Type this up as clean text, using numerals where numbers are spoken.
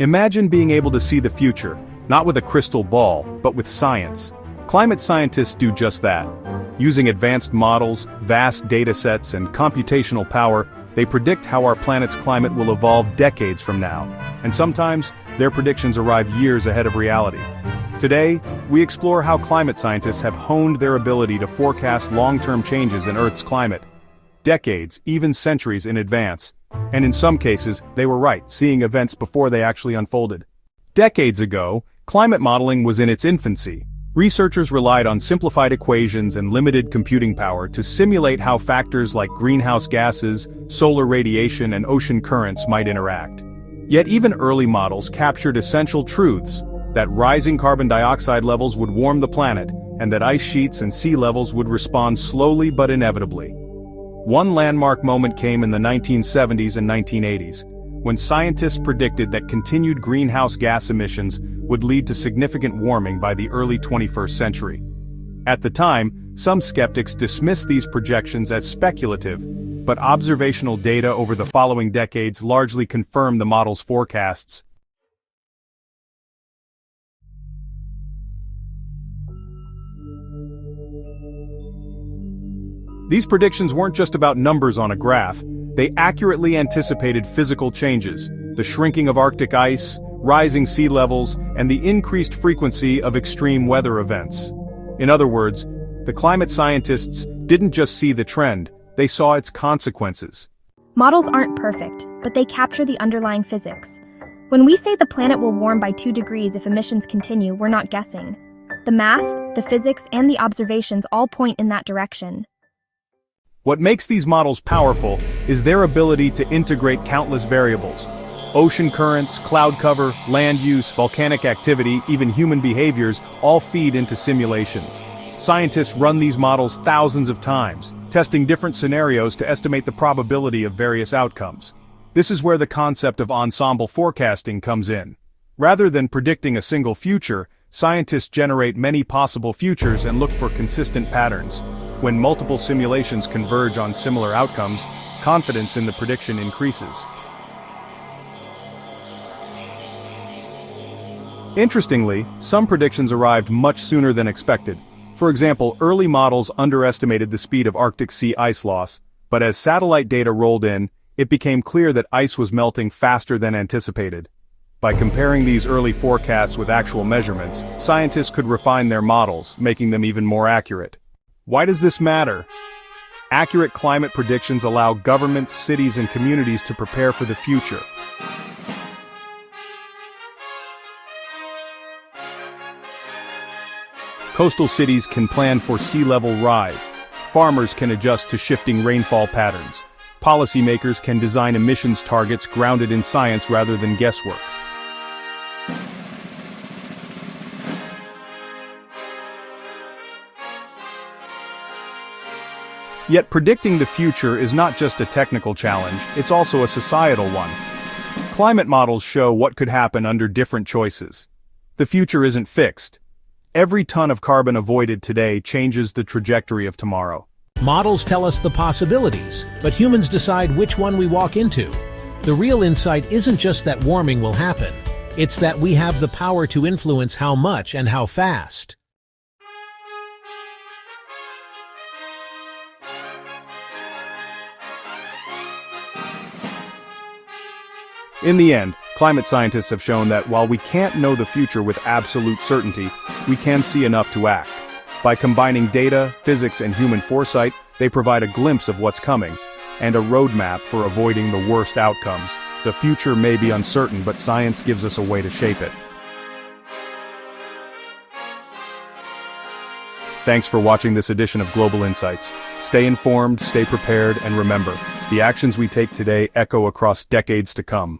Imagine being able to see the future, not with a crystal ball, but with science. Climate scientists do just that. Using advanced models, vast datasets, and computational power, they predict how our planet's climate will evolve decades from now. And sometimes, their predictions arrive years ahead of reality. Today, we explore how climate scientists have honed their ability to forecast long-term changes in Earth's climate. Decades, even centuries in advance. And in some cases, they were right, seeing events before they actually unfolded. Decades ago, climate modeling was in its infancy. Researchers relied on simplified equations and limited computing power to simulate how factors like greenhouse gases, solar radiation, and ocean currents might interact. Yet even early models captured essential truths, that rising carbon dioxide levels would warm the planet, and that ice sheets and sea levels would respond slowly but inevitably. One landmark moment came in the 1970s and 1980s, when scientists predicted that continued greenhouse gas emissions would lead to significant warming by the early 21st century. At the time, some skeptics dismissed these projections as speculative, but observational data over the following decades largely confirmed the model's forecasts. These predictions weren't just about numbers on a graph, they accurately anticipated physical changes, the shrinking of Arctic ice, rising sea levels, and the increased frequency of extreme weather events. In other words, the climate scientists didn't just see the trend, they saw its consequences. Models aren't perfect, but they capture the underlying physics. When we say the planet will warm by 2 degrees if emissions continue, we're not guessing. The math, the physics, and the observations all point in that direction. What makes these models powerful is their ability to integrate countless variables. Ocean currents, cloud cover, land use, volcanic activity, even human behaviors all feed into simulations. Scientists run these models thousands of times, testing different scenarios to estimate the probability of various outcomes. This is where the concept of ensemble forecasting comes in. Rather than predicting a single future, scientists generate many possible futures and look for consistent patterns. When multiple simulations converge on similar outcomes, confidence in the prediction increases. Interestingly, some predictions arrived much sooner than expected. For example, early models underestimated the speed of Arctic sea ice loss, but as satellite data rolled in, it became clear that ice was melting faster than anticipated. By comparing these early forecasts with actual measurements, scientists could refine their models, making them even more accurate. Why does this matter? Accurate climate predictions allow governments, cities, and communities to prepare for the future. Coastal cities can plan for sea level rise. Farmers can adjust to shifting rainfall patterns. Policymakers can design emissions targets grounded in science rather than guesswork. Yet predicting the future is not just a technical challenge, it's also a societal one. Climate models show what could happen under different choices. The future isn't fixed. Every ton of carbon avoided today changes the trajectory of tomorrow. Models tell us the possibilities, but humans decide which one we walk into. The real insight isn't just that warming will happen, it's that we have the power to influence how much and how fast. In the end, climate scientists have shown that while we can't know the future with absolute certainty, we can see enough to act. By combining data, physics, and human foresight, they provide a glimpse of what's coming, and a roadmap for avoiding the worst outcomes. The future may be uncertain, but science gives us a way to shape it. Thanks for watching this edition of Global Insights. Stay informed, stay prepared, and remember, the actions we take today echo across decades to come.